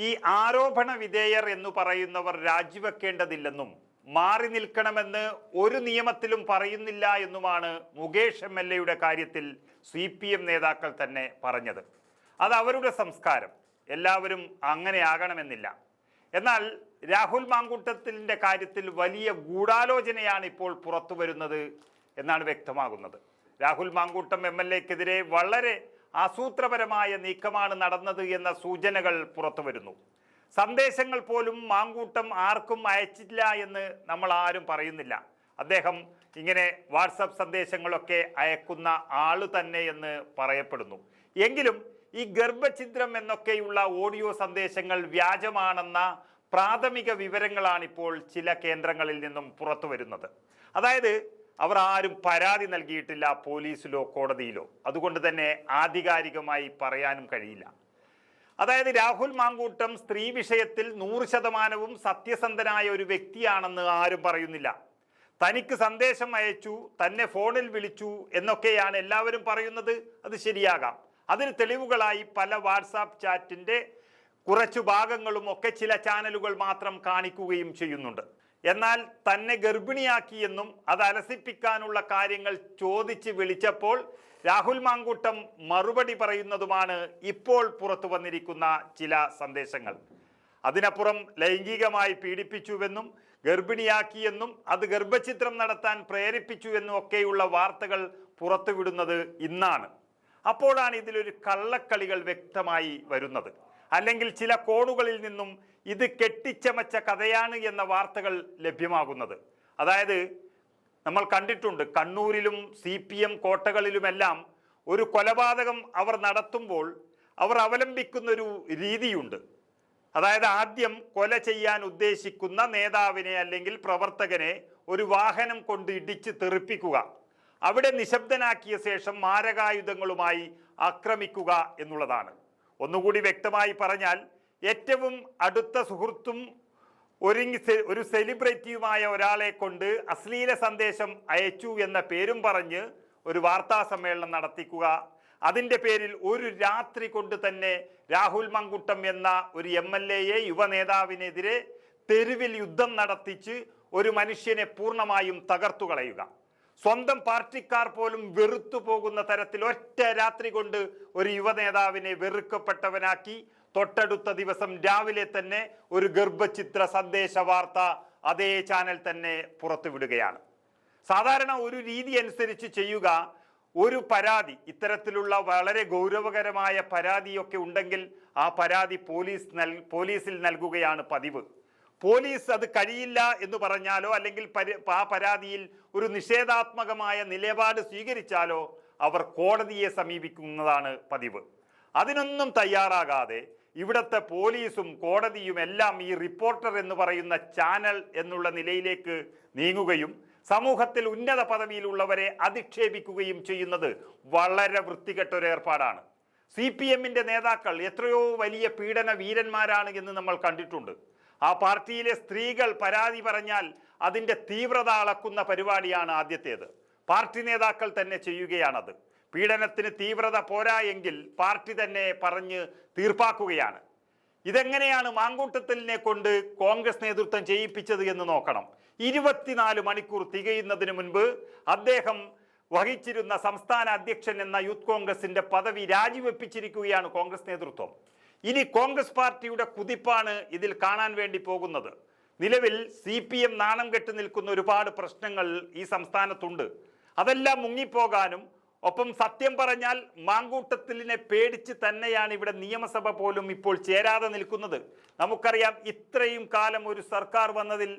ഈ ആരോപണ വിധേയർ എന്ന് പറയുന്നവർ രാജിവെക്കേണ്ടതില്ലെന്നും മാറി നിൽക്കണമെന്ന് ഒരു നിയമത്തിലും പറയുന്നില്ല എന്നുമാണ് മുകേഷ് MLA കാര്യത്തിൽ CPM നേതാക്കൾ തന്നെ പറഞ്ഞത്. അത് അവരുടെ സംസ്കാരം, എല്ലാവരും അങ്ങനെ ആകണമെന്നില്ല. എന്നാൽ രാഹുൽ മാങ്കൂട്ടത്തിലിൻ്റെ കാര്യത്തിൽ വലിയ ഗൂഢാലോചനയാണ് ഇപ്പോൾ പുറത്തു വരുന്നത് എന്നാണ് വ്യക്തമാകുന്നത്. രാഹുൽ മാങ്കൂട്ടം MLAക്കെതിരെ വളരെ ആസൂത്രപരമായ നീക്കമാണ് നടന്നത് എന്ന സൂചനകൾ പുറത്തു വരുന്നു. സന്ദേശങ്ങൾ പോലും മാങ്കൂട്ടം ആർക്കും അയച്ചില്ല എന്ന് നമ്മൾ ആരും പറയുന്നില്ല. അദ്ദേഹം ഇങ്ങനെ വാട്സപ്പ് സന്ദേശങ്ങളൊക്കെ അയക്കുന്ന ആള് തന്നെ എന്ന് പറയപ്പെടുന്നു. എങ്കിലും ഈ ഗർഭഛിദ്രം എന്നൊക്കെയുള്ള ഓഡിയോ സന്ദേശങ്ങൾ വ്യാജമാണെന്ന പ്രാഥമിക വിവരങ്ങളാണിപ്പോൾ ചില കേന്ദ്രങ്ങളിൽ നിന്നും പുറത്തു വരുന്നത്. അതായത് അവർ ആരും പരാതി നൽകിയിട്ടില്ല പോലീസിലോ കോടതിയിലോ, അതുകൊണ്ട് തന്നെ ആധികാരികമായി പറയാനും കഴിയില്ല. അതായത് രാഹുൽ മാങ്കൂട്ടം സ്ത്രീ വിഷയത്തിൽ 100% സത്യസന്ധനായ ഒരു വ്യക്തിയാണെന്ന് ആരും പറയുന്നില്ല. തനിക്ക് സന്ദേശം അയച്ചു, തന്നെ ഫോണിൽ വിളിച്ചു എന്നൊക്കെയാണ് എല്ലാവരും പറയുന്നത്. അത് ശരിയാകാം. അതിന് തെളിവുകളായി പല വാട്സാപ്പ് ചാറ്റിൻ്റെ കുറച്ചു ഭാഗങ്ങളും ഒക്കെ ചില ചാനലുകൾ മാത്രം കാണിക്കുകയും ചെയ്യുന്നുണ്ട്. എന്നാൽ തന്നെ ഗർഭിണിയാക്കിയെന്നും അത് അലസിപ്പിക്കാനുള്ള കാര്യങ്ങൾ ചോദിച്ച് വിളിച്ചപ്പോൾ രാഹുൽ മാങ്കൂട്ടം മറുപടി പറയുന്നതുമാണ് ഇപ്പോൾ പുറത്തു വന്നിരിക്കുന്ന ചില സന്ദേശങ്ങൾ. അതിനപ്പുറം ലൈംഗികമായി പീഡിപ്പിച്ചുവെന്നും ഗർഭിണിയാക്കിയെന്നും അത് ഗർഭഛിദ്രം നടത്താൻ പ്രേരിപ്പിച്ചുവെന്നും ഒക്കെയുള്ള വാർത്തകൾ പുറത്തുവിടുന്നത് ഇന്നാണ്. അപ്പോഴാണ് ഇതിലൊരു കള്ളക്കളികൾ വ്യക്തമായി വരുന്നത്. അല്ലെങ്കിൽ ചില കോണുകളിൽ നിന്നും ഇത് കെട്ടിച്ചമച്ച കഥയാണ് എന്ന വാർത്തകൾ ലഭ്യമാകുന്നത്. അതായത് നമ്മൾ കണ്ടിട്ടുണ്ട്, കണ്ണൂരിലും CPM കോട്ടകളിലുമെല്ലാം ഒരു കൊലപാതകം അവർ നടത്തുമ്പോൾ അവർ അവലംബിക്കുന്നൊരു രീതിയുണ്ട്. അതായത് ആദ്യം കൊല ചെയ്യാൻ ഉദ്ദേശിക്കുന്ന നേതാവിനെ അല്ലെങ്കിൽ പ്രവർത്തകനെ ഒരു വാഹനം കൊണ്ട് ഇടിച്ച് തെറിപ്പിക്കുക, അവിടെ നിശബ്ദനാക്കിയ ശേഷം മാരകായുധങ്ങളുമായി ആക്രമിക്കുക എന്നുള്ളതാണ്. ഒന്നുകൂടി വ്യക്തമായി പറഞ്ഞാൽ, ഏറ്റവും അടുത്ത സുഹൃത്തും ഒരു സെലിബ്രിറ്റിയുമായ ഒരാളെ കൊണ്ട് അശ്ലീല സന്ദേശം അയച്ചു എന്ന പേരും പറഞ്ഞ് ഒരു വാർത്താ സമ്മേളനം നടത്തിക്കുക, അതിൻ്റെ പേരിൽ ഒരു രാത്രി കൊണ്ട് തന്നെ രാഹുൽ മാങ്കൂട്ടം എന്ന ഒരു MLAയെ യുവ നേതാവിനെതിരെ തെരുവിൽ യുദ്ധം നടത്തിച്ച് ഒരു മനുഷ്യനെ പൂർണ്ണമായും തകർത്തു കളയുക, സ്വന്തം പാർട്ടിക്കാർ പോലും വെറുത്തു പോകുന്ന തരത്തിൽ ഒറ്റ രാത്രി കൊണ്ട് ഒരു യുവ നേതാവിനെ വെറുക്കപ്പെട്ടവനാക്കി തൊട്ടടുത്ത ദിവസം രാവിലെ തന്നെ ഒരു ഗർഭഛിദ്ര സന്ദേശ വാർത്ത അതേ ചാനൽ തന്നെ പുറത്തുവിടുകയാണ്. സാധാരണ ഒരു രീതി അനുസരിച്ച് ചെയ്യുക, ഒരു പരാതി, ഇത്തരത്തിലുള്ള വളരെ ഗൗരവകരമായ പരാതിയൊക്കെ ഉണ്ടെങ്കിൽ ആ പരാതി പോലീസിൽ നൽകുകയാണ് പതിവ്. പോലീസ് അത് കഴിയില്ല എന്ന് പറഞ്ഞാലോ അല്ലെങ്കിൽ ആ പരാതിയിൽ ഒരു നിഷേധാത്മകമായ നിലപാട് സ്വീകരിച്ചാലോ അവർ കോടതിയെ സമീപിക്കുന്നതാണ് പതിവ്. അതിനൊന്നും തയ്യാറാകാതെ ഇവിടുത്തെ പോലീസും കോടതിയും എല്ലാം ഈ റിപ്പോർട്ടർ എന്ന് പറയുന്ന ചാനൽ എന്നുള്ള നിലയിലേക്ക് നീങ്ങുകയും സമൂഹത്തിൽ ഉന്നത പദവിയിലുള്ളവരെ അധിക്ഷേപിക്കുകയും ചെയ്യുന്നത് വളരെ വൃത്തികെട്ടൊരു ഏർപ്പാടാണ്. CPMന്റെ നേതാക്കൾ എത്രയോ വലിയ പീഡന വീരന്മാരാണ് എന്ന് നമ്മൾ കണ്ടിട്ടുണ്ട്. ആ പാർട്ടിയിലെ സ്ത്രീകൾ പരാതി പറഞ്ഞാൽ അതിൻ്റെ തീവ്രത അളക്കുന്ന പരിപാടിയാണ് ആദ്യത്തേത്. പാർട്ടി നേതാക്കൾ തന്നെ ചെയ്യുകയാണത്. പീഡനത്തിന് തീവ്രത പോരാ എങ്കിൽ പാർട്ടി തന്നെ പറഞ്ഞ് തീർപ്പാക്കുകയാണ്. ഇതെങ്ങനെയാണ് മാങ്കൂട്ടത്തിലിനെ കൊണ്ട് കോൺഗ്രസ് നേതൃത്വം ചെയ്യിപ്പിച്ചത് എന്ന് നോക്കണം. 24 മണിക്കൂർ തികയുന്നതിന് മുൻപ് അദ്ദേഹം വഹിച്ചിരുന്ന സംസ്ഥാന അധ്യക്ഷൻ എന്ന യൂത്ത് കോൺഗ്രസിന്റെ പദവി രാജിവെപ്പിച്ചിരിക്കുകയാണ് കോൺഗ്രസ് നേതൃത്വം. ഇനി കോൺഗ്രസ് പാർട്ടിയുടെ കുതിപ്പാണ് ഇതിൽ കാണാൻ വേണ്ടി പോകുന്നത്. നിലവിൽ CPM നാണം കെട്ട് നിൽക്കുന്ന ഒരുപാട് പ്രശ്നങ്ങൾ ഈ സംസ്ഥാനത്തുണ്ട്. അതെല്ലാം മുങ്ങിപ്പോകാനും ഒപ്പം സത്യം പറഞ്ഞാൽ മാങ്കൂട്ടത്തിലിനെ പേടിച്ച് തന്നെയാണ് ഇവിടെ നിയമസഭ പോലും ഇപ്പോൾ ചേരാതെ നിൽക്കുന്നത്. നമുക്കറിയാം, ഇത്രയും കാലം ഒരു സർക്കാർ വന്നതിൽ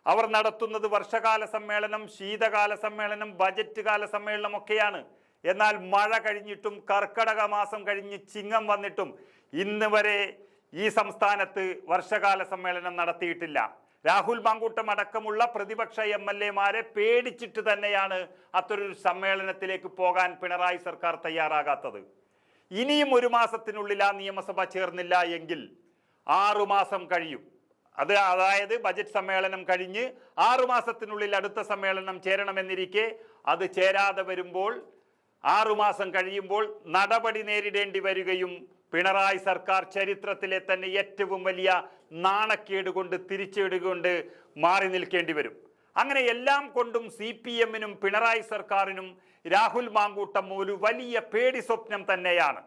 അവർ നടത്തുന്നത് വർഷകാല സമ്മേളനം, ശീതകാല സമ്മേളനം, ബജറ്റ് കാല സമ്മേളനം ഒക്കെയാണ്. എന്നാൽ മഴ കഴിഞ്ഞിട്ടും കർക്കടക മാസം കഴിഞ്ഞ് ചിങ്ങം വന്നിട്ടും ഇന്ന് വരെ ഈ സംസ്ഥാനത്ത് വർഷകാല സമ്മേളനം നടത്തിയിട്ടില്ല. രാഹുൽ മാങ്കൂട്ടം അടക്കമുള്ള പ്രതിപക്ഷ MLAമാരെ പേടിച്ചിട്ട് തന്നെയാണ് അത്തരൊരു സമ്മേളനത്തിലേക്ക് പോകാൻ പിണറായി സർക്കാർ തയ്യാറാകാത്തത്. ഇനിയും 1 മാസത്തിനുള്ളിൽ ആ നിയമസഭ ചേർന്നില്ല എങ്കിൽ 6 മാസം കഴിയും. അതായത് ബജറ്റ് സമ്മേളനം കഴിഞ്ഞ് 6 മാസത്തിനുള്ളിൽ അടുത്ത സമ്മേളനം ചേരണമെന്നിരിക്കെ അത് ചേരാതെ വരുമ്പോൾ 6 മാസം കഴിയുമ്പോൾ നടപടി നേരിടേണ്ടി വരികയും പിണറായി സർക്കാർ ചരിത്രത്തിലെ തന്നെ ഏറ്റവും വലിയ നാണക്കേട് കൊണ്ട് തിരിച്ചെടുകൊണ്ട് മാറി നിൽക്കേണ്ടി വരും. അങ്ങനെ എല്ലാം കൊണ്ടും CPM-നും പിണറായി സർക്കാരിനും രാഹുൽ മാങ്കൂട്ടം ഒരു വലിയ പേടി സ്വപ്നം തന്നെയാണ്.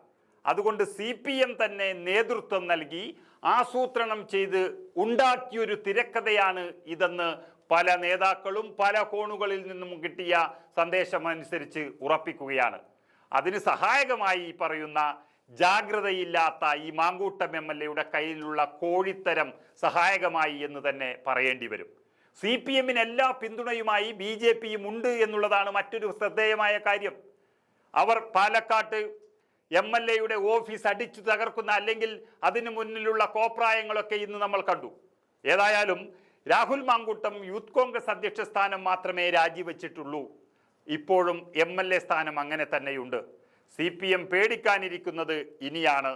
അതുകൊണ്ട് CPM തന്നെ നേതൃത്വം നൽകി ആസൂത്രണം ചെയ്ത് ഉണ്ടാക്കിയൊരു തിരക്കഥയാണ് ഇതെന്ന് പല നേതാക്കളും പല കോണുകളിൽ നിന്നും കിട്ടിയ സന്ദേശമനുസരിച്ച് ഉറപ്പിക്കുകയാണ്. അതിന് സഹായകമായി ഈ പറയുന്ന ജാഗ്രതയില്ലാത്ത ഈ മാങ്കൂട്ടം MLA-യുടെ കയ്യിലുള്ള കോഴിത്തരം സഹായകമായി എന്ന് തന്നെ പറയേണ്ടി വരും. CPM-ന് എല്ലാ പിന്തുണയുമായി BJP-യും ഉണ്ട് എന്നുള്ളതാണ് മറ്റൊരു ശ്രദ്ധേയമായ കാര്യം. അവർ പാലക്കാട്ട് MLA-യുടെ ഓഫീസ് അടിച്ചു തകർക്കുന്ന അല്ലെങ്കിൽ അതിനു മുന്നിലുള്ള കോപ്രായങ്ങളൊക്കെ ഇന്ന് നമ്മൾ കണ്ടു. ഏതായാലും രാഹുൽ മാങ്കൂട്ടം യൂത്ത് കോൺഗ്രസ് അധ്യക്ഷ സ്ഥാനം മാത്രമേ രാജിവെച്ചിട്ടുള്ളൂ. ഇപ്പോഴും MLA സ്ഥാനം അങ്ങനെ തന്നെയുണ്ട്. CPM പേടിക്കാനിരിക്കുന്നത് ഇനിയാണ്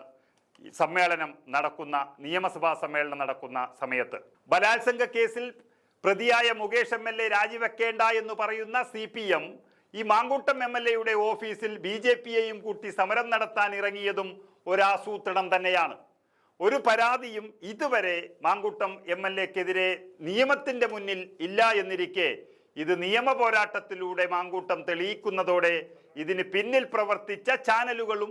സമ്മേളനം നടക്കുന്ന, നിയമസഭാ സമ്മേളനം നടക്കുന്ന സമയത്ത്. ബലാത്സംഗ കേസിൽ പ്രതിയായ മുകേഷ് MLA രാജിവെക്കേണ്ട എന്ന് പറയുന്ന CPM ഈ മാങ്കൂട്ടം MLA-യുടെ ഓഫീസിൽ BJP-യെയും കൂട്ടി സമരം നടത്താൻ ഇറങ്ങിയതും ഒരാസൂത്രണം തന്നെയാണ്. ഒരു പരാതിയും ഇതുവരെ മാങ്കൂട്ടം MLA-ക്കെതിരെ നിയമത്തിന്റെ മുന്നിൽ ഇല്ല എന്നിരിക്കെ ഇത് നിയമ പോരാട്ടത്തിലൂടെ മാങ്കൂട്ടം തെളിയിക്കുന്നതോടെ ഇതിന് പിന്നിൽ പ്രവർത്തിച്ച ചാനലുകളും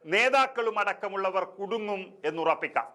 നേതാക്കളും അടക്കമുള്ളവർ കുടുങ്ങും എന്നുറപ്പിക്കാം.